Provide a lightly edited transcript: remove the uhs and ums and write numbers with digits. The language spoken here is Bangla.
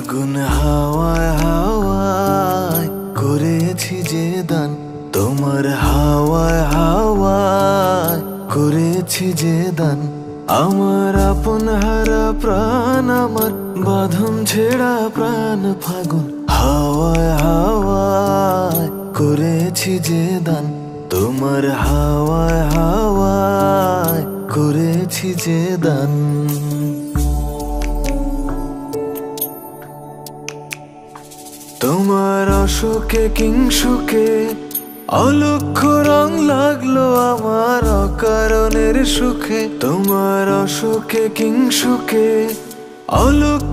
ফাগুন হাওয়ায় হাওয়ায় করেছি যে দান, তোমার হাওয়ায় হাওয়ায় করেছি যে দান। আমার আপন হারা প্রাণ, আমার বাঁধন ছেড়া প্রাণ, ফাগুন হাওয়ায় হাওয়ায় করেছি যে দান, তোমার হাওয়ায় হাওয়ায় করেছি যে দান। তোমার অশোকে কিংসুকে অলক্ষ্য রং লাগলো আমার অকারণের সুখে, তোমার অশোকে কিংসুকে অলক্ষ্য